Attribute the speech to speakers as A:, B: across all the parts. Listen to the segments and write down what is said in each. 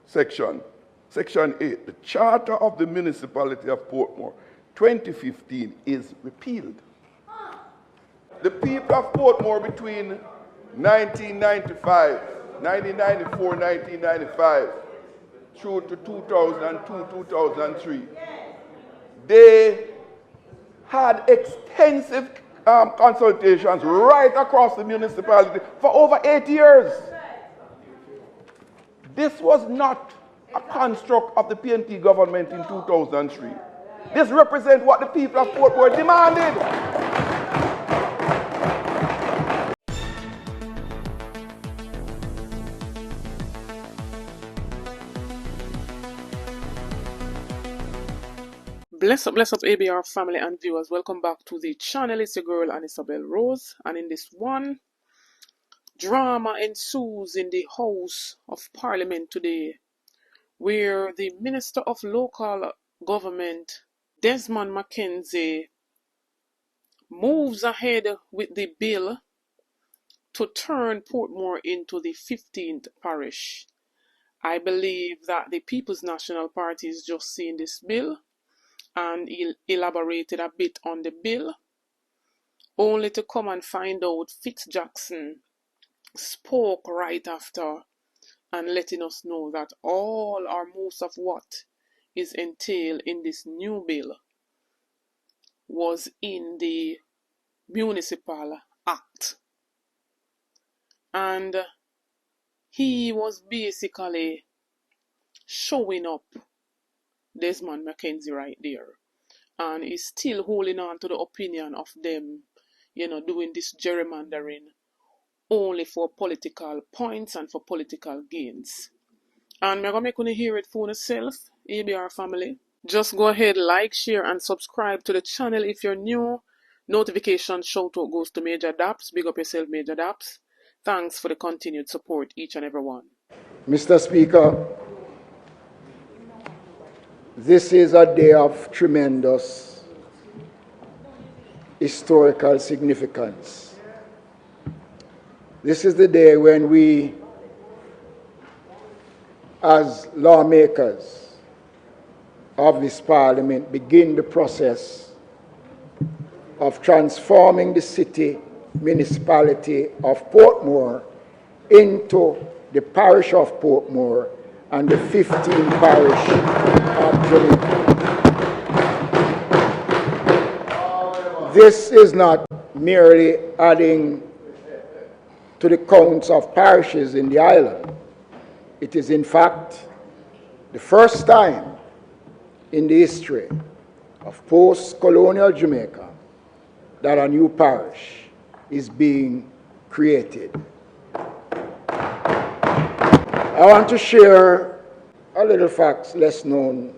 A: Section 8, the Charter of the Municipality of Portmore, 2015, is repealed. The people of Portmore between 1994, 1995, through to 2002, 2003, they had extensive consultations right across the municipality for over 8 years. This was not a construct of the PNP government in 2003. This represents what the people of Portmore demanded.
B: Bless up ABR family and viewers. Welcome back to the channel. It's your girl Isabel Rose, and in this one, drama ensues in the House of Parliament today, where the Minister of Local Government, Desmond McKenzie, moves ahead with the bill to turn Portmore into the 15th parish. I believe that the People's National Party is just seeing this bill and elaborated a bit on the bill, only to come and find out Fitz spoke right after and letting us know that all or most of what is entailed in this new bill was in the Municipal Act. And he was basically showing up Desmond McKenzie right there, and is still holding on to the opinion of them, doing this gerrymandering only for political points and for political gains. And I'm going to hear it for yourself, ABR family. Just go ahead, like, share, and subscribe to the channel if you're new. Notification shout out goes to Major Daps. Big up yourself, Major Daps. Thanks for the continued support, each and every one.
C: Mr. Speaker, this is a day of tremendous historical significance. This is the day when we, as lawmakers of this Parliament, begin the process of transforming the city municipality of Portmore into the parish of Portmore and the 15th parish of Jamaica. This is not merely adding to the counts of parishes in the island. It is in fact the first time in the history of post-colonial Jamaica that a new parish is being created. I want to share a little facts less known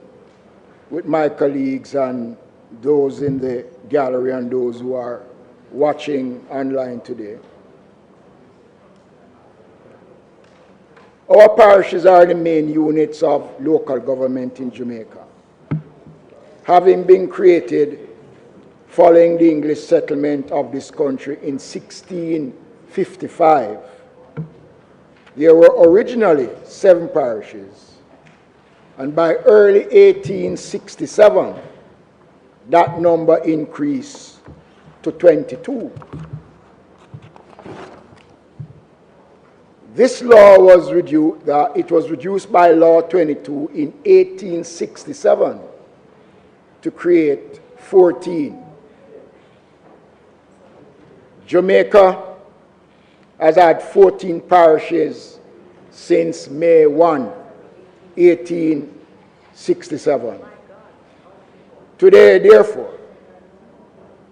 C: with my colleagues and those in the gallery and those who are watching online today. Our parishes are the main units of local government in Jamaica. Having been created following the English settlement of this country in 1655, there were originally 7 parishes, and by early 1867, that number increased to 22. This law was reduced by Law 22 in 1867 to create 14. Jamaica has had 14 parishes since May 1, 1867. Today, therefore,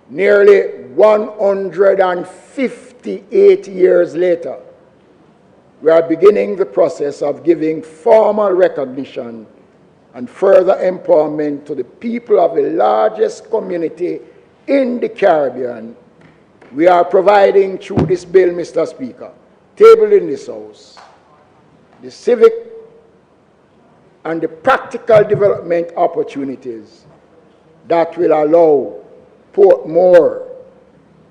C: nearly 158 years later, we are beginning the process of giving formal recognition and further empowerment to the people of the largest community in the Caribbean. We are providing through this bill, Mr. Speaker, tabled in this House, the civic and the practical development opportunities that will allow Portmore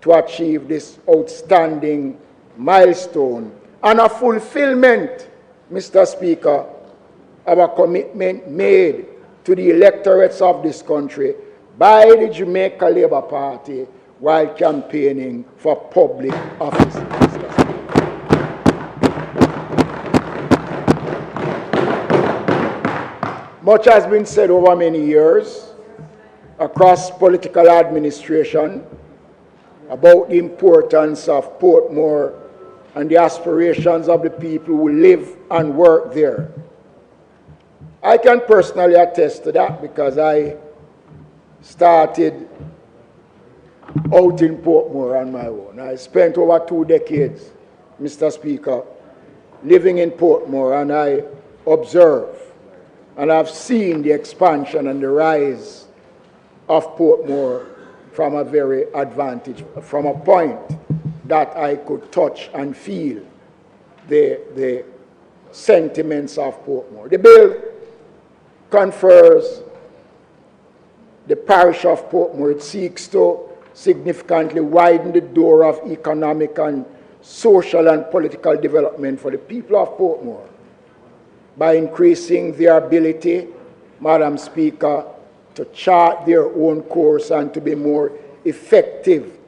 C: to achieve this outstanding milestone and a fulfillment, Mr. Speaker, our commitment made to the electorates of this country by the Jamaica Labour Party while campaigning for public office. Much has been said over many years across political administration about the importance of Portmore and the aspirations of the people who live and work there. I can personally attest to that because I started out in Portmore on my own. I spent over 2 decades, Mr. Speaker, living in Portmore, and I observe and I've seen the expansion and the rise of Portmore from a very advantage, from a point that I could touch and feel the sentiments of Portmore. The bill confers the parish of Portmore. It seeks to significantly widen the door of economic and social and political development for the people of Portmore by increasing their ability, Madam Speaker, to chart their own course and to be more effective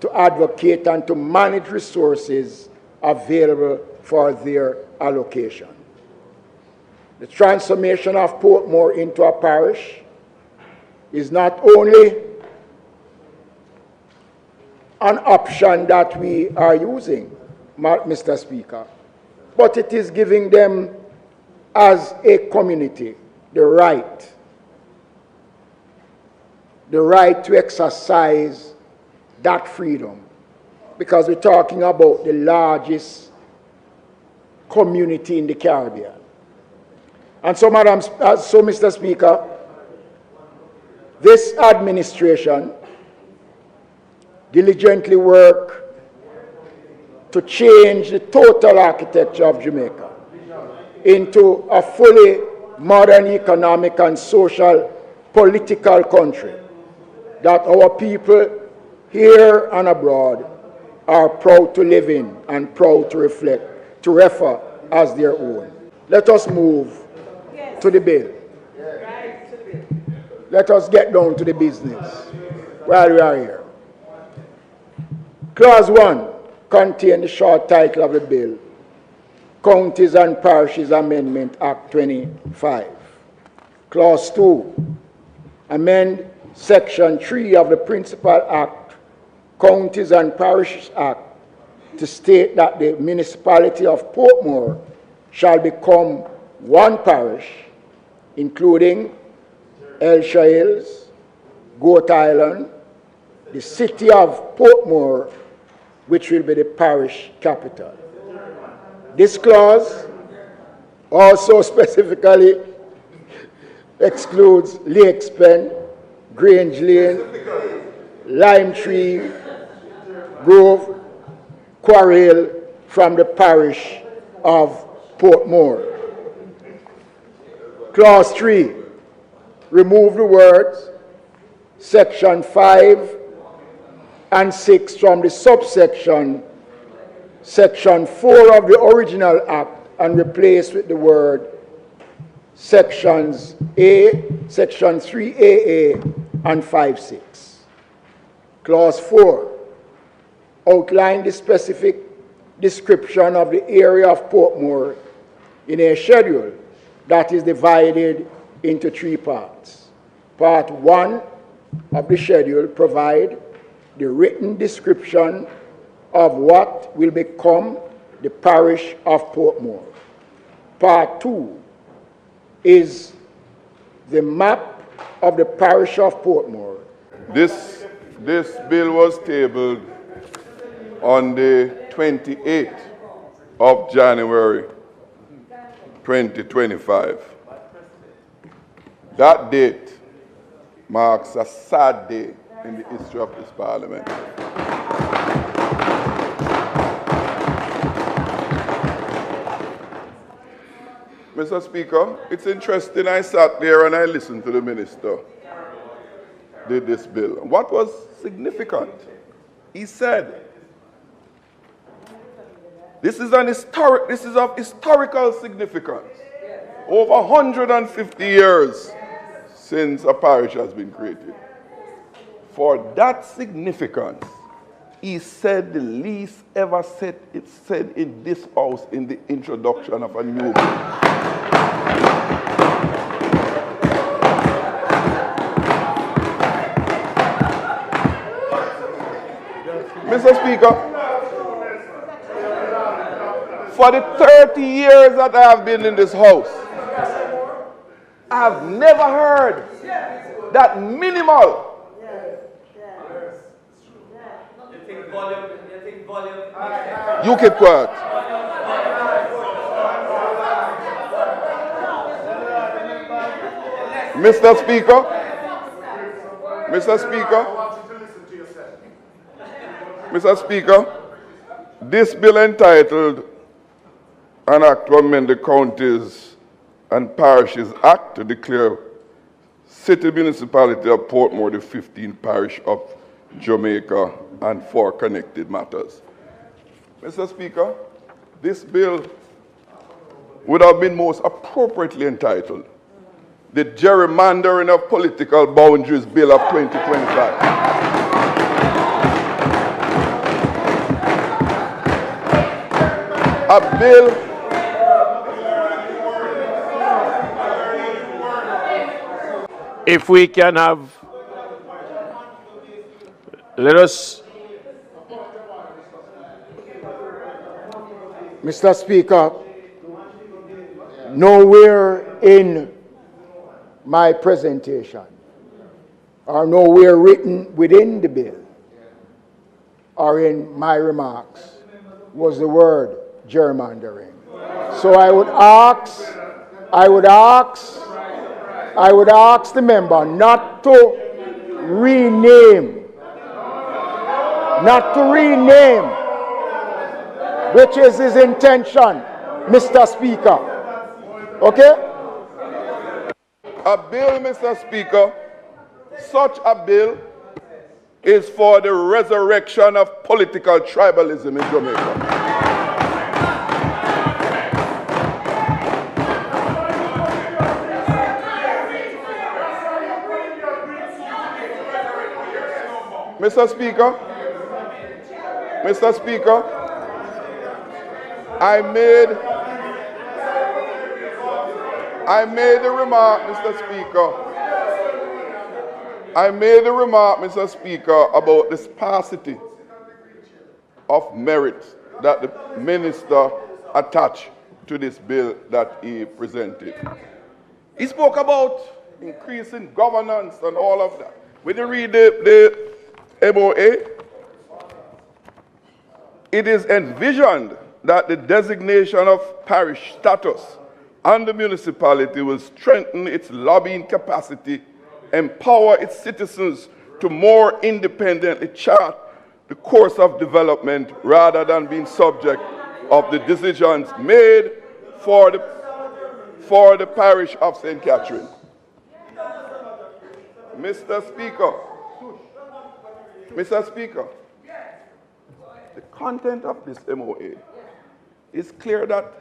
C: to advocate and to manage resources available for their allocation. The transformation of Portmore into a parish is not only an option that we are using, Mr. Speaker, but it is giving them as a community the right to exercise that freedom, because we're talking about the largest community in the Caribbean. And so, Mr. Speaker, this administration diligently work to change the total architecture of Jamaica into a fully modern economic and social political country that our people here and abroad are proud to live in and proud to refer as their own. Let us move to the bill. Let us get down to the business while we are here. Clause 1 contains the short title of the bill, Counties and Parishes Amendment Act 25. Clause 2, amend Section 3 of the Municipal Act, Counties and Parishes Act, to state that the municipality of Portmore shall become one parish, including Elsha Hills, Goat Island, the city of Portmore, which will be the parish capital. This clause also specifically excludes Lakes Pen, Grange Lane, Lime Tree, Grove, Quarry Hill from the parish of Portmore. Clause 3, remove the words Section 5 and 6 from the subsection Section 4 of the original act and replace with the word Sections A, Section 3AA and 5.6. Clause 4, outline the specific description of the area of Portmore in a schedule that is divided into 3 parts. Part 1 of the schedule provide the written description of what will become the parish of Portmore. Part 2 is the map of the parish of Portmore.
A: This bill was tabled on the 28th of January 2025. That date marks a sad day in the history of this parliament. Mr. Speaker, it's interesting, I sat there and I listened to the minister did this bill. What was significant? He said, this is of historical significance. over 150 years since a parish has been created. For that significance, he said the least ever said in this house in the introduction of a new bill. Mr. Speaker, for the 30 years that I have been in this house, I have never heard that minimal. You keep quiet. Mr. Speaker, Mr. Speaker, this bill entitled An Act to Amend the Counties and Parishes Act to declare City Municipality of Portmore the 15th parish of Jamaica and for connected matters. Mr. Speaker, this bill would have been most appropriately entitled the Gerrymandering of Political Boundaries Bill of 2025. A bill
D: if we can have, let us.
C: Mr. Speaker, nowhere in my presentation or nowhere written within the bill or in my remarks was the word gerrymandering. So I would ask the member not to rename, which is his intention, Mr. Speaker. Okay?
A: A bill, Mr. Speaker, such a bill is for the resurrection of political tribalism in Jamaica. Mr. Speaker, I made the remark, Mr. Speaker, about the sparsity of merit that the minister attached to this bill that he presented. He spoke about increasing governance and all of that. When you read the MOA, it is envisioned that the designation of parish status and the municipality will strengthen its lobbying capacity, empower its citizens to more independently chart the course of development rather than being subject of the decisions made for the parish of St. Catherine. Mr. Speaker, the content of this MOA is clear that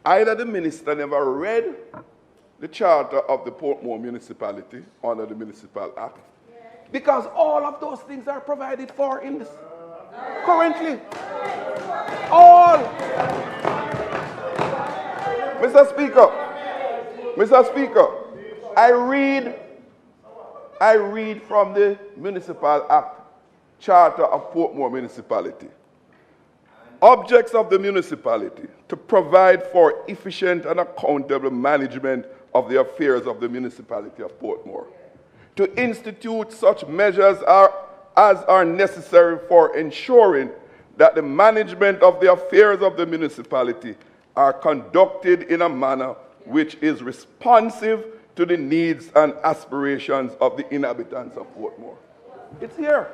A: either the minister never read the charter of the Portmore municipality under the Municipal Act, because all of those things are provided for in this currently. All. Mr. Speaker, I read from the Municipal Act Charter of Portmore Municipality. Objects of the municipality to provide for efficient and accountable management of the affairs of the municipality of Portmore, to institute such measures as are necessary for ensuring that the management of the affairs of the municipality are conducted in a manner which is responsive to the needs and aspirations of the inhabitants of Portmore. It's here.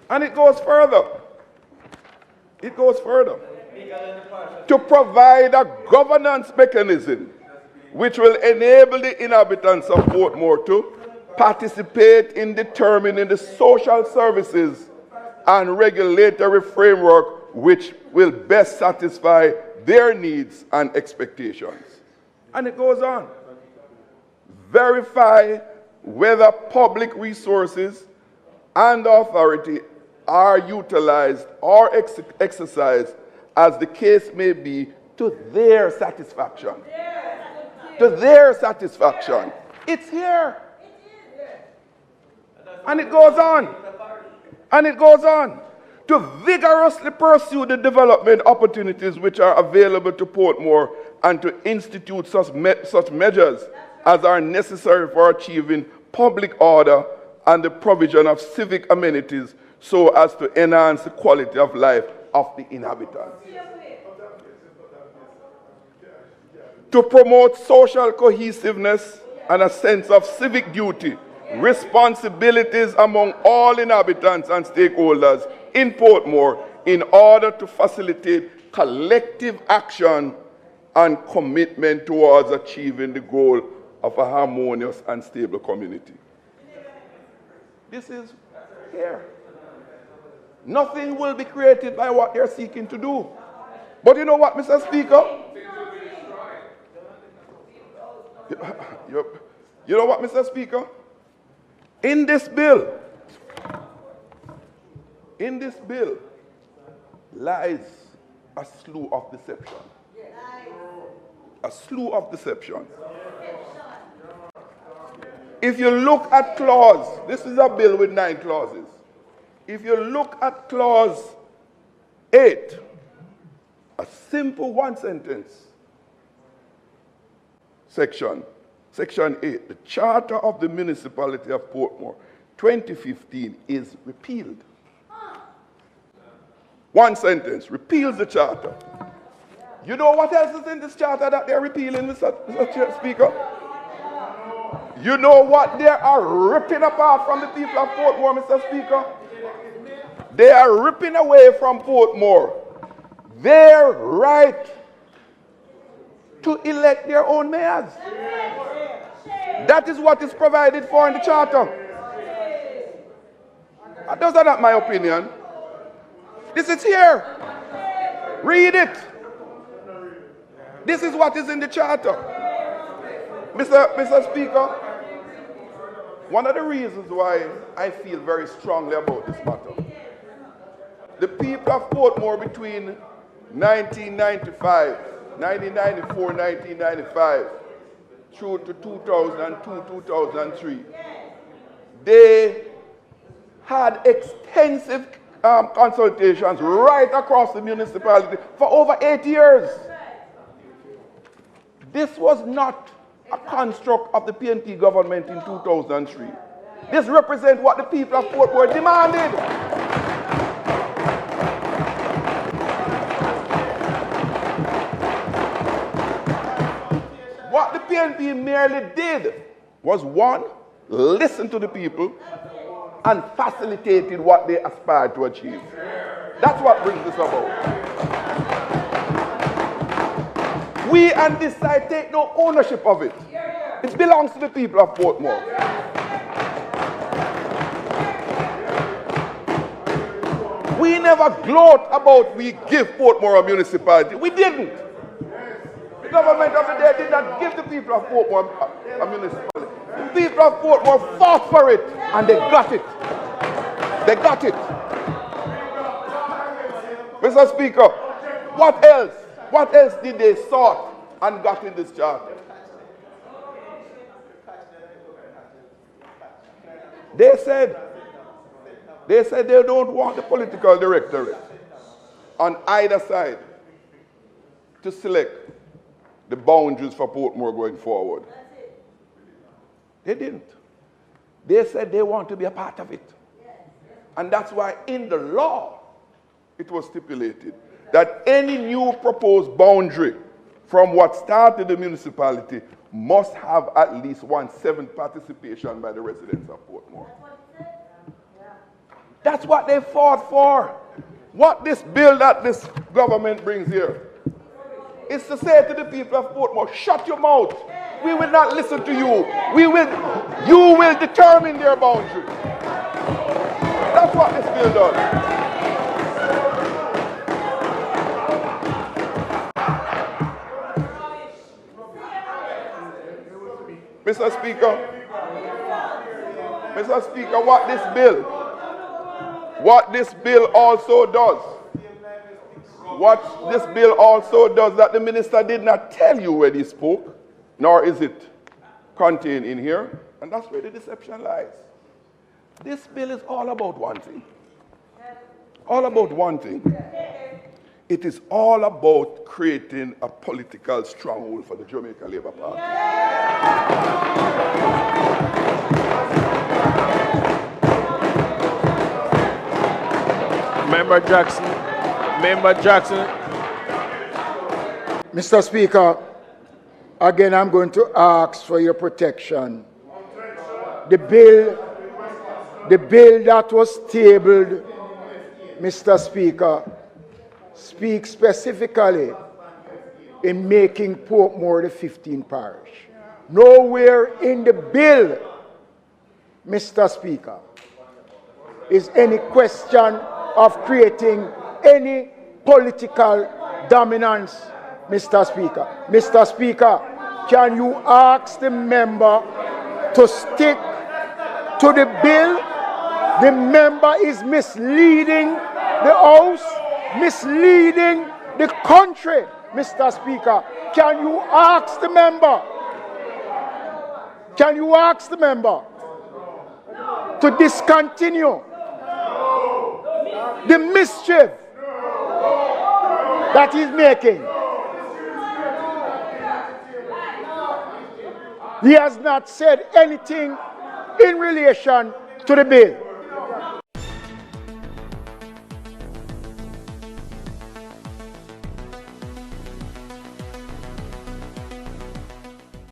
A: And it goes further. To provide a governance mechanism which will enable the inhabitants of Portmore to participate in determining the social services and regulatory framework which will best satisfy their needs and expectations. And it goes on. Verify whether public resources and authority are utilized or exercised as the case may be to their satisfaction. To their satisfaction. It's here. And it goes on. And it goes on. To vigorously pursue the development opportunities which are available to Portmore and to institute such measures as are necessary for achieving public order and the provision of civic amenities so as to enhance the quality of life of the inhabitants. To promote social cohesiveness and a sense of civic duty, responsibilities among all inhabitants and stakeholders in Portmore in order to facilitate collective action and commitment towards achieving the goal of a harmonious and stable community. This is here. Nothing will be created by what they're seeking to do. But you know what, Mr. Speaker? You know what, Mr. Speaker? In this bill lies a slew of deception. A slew of deception. If you look at clause, this is a bill with 9 clauses. If you look at clause 8, a simple one sentence, section 8, the Charter of the Municipality of Portmore, 2015 is repealed. One sentence, repeals the charter. You know what else is in this charter that they're repealing, Mr. Speaker? You know what they are ripping apart from the people of Portmore, Mr. Speaker? They are ripping away from Portmore their right to elect their own mayors. That is what is provided for in the charter. Those are not my opinion. This is here. Read it. This is what is in the charter. Mr. Speaker, one of the reasons why I feel very strongly about this matter, the people of Portmore between 1994, 1995, through to 2002, 2003, they had extensive consultations right across the municipality for over 8 years. This was not a construct of the PNP government in 2003. This represents what the people of Portmore demanded. What the PNP merely did was, one, listen to the people and facilitated what they aspired to achieve. That's what brings this about. We and this side take no ownership of it. It belongs to the people of Portmore. We never gloat about we give Portmore a municipality. We didn't. The government of the day did not give the people of Portmore a municipality. The people of Portmore fought for it and they got it. They got it. Mr. Speaker, what else? What else did they sought and got in this charter? They said they don't want the political directorate on either side to select the boundaries for Portmore going forward. They didn't. They said they want to be a part of it. And that's why in the law it was stipulated that any new proposed boundary from what started the municipality must have at least 1/7 participation by the residents of Portmore. That's what they fought for. What this bill that this government brings here is to say to the people of Portmore, shut your mouth. We will not listen to you. You will determine their boundaries. That's what this bill does. Mr. Speaker, what this bill also does, that the minister did not tell you when he spoke, nor is it contained in here, and that's where the deception lies. This bill is all about one thing. All about one thing. It is all about creating a political stronghold for the Jamaica Labour Party.
D: Member Jackson.
C: Mr. Speaker, again, I'm going to ask for your protection. The bill that was tabled, Mr. Speaker, speaks specifically in making Portmore the 15th parish. Nowhere in the bill, Mr. Speaker, is any question of creating any political dominance, Mr. Speaker. Mr. Speaker, can you ask the member to stick to the bill? The member is misleading the House, misleading the country, Mr. Speaker. Can you ask the member? Can you ask the member to discontinue the mischief that he's making? He has not said anything in relation to the bill.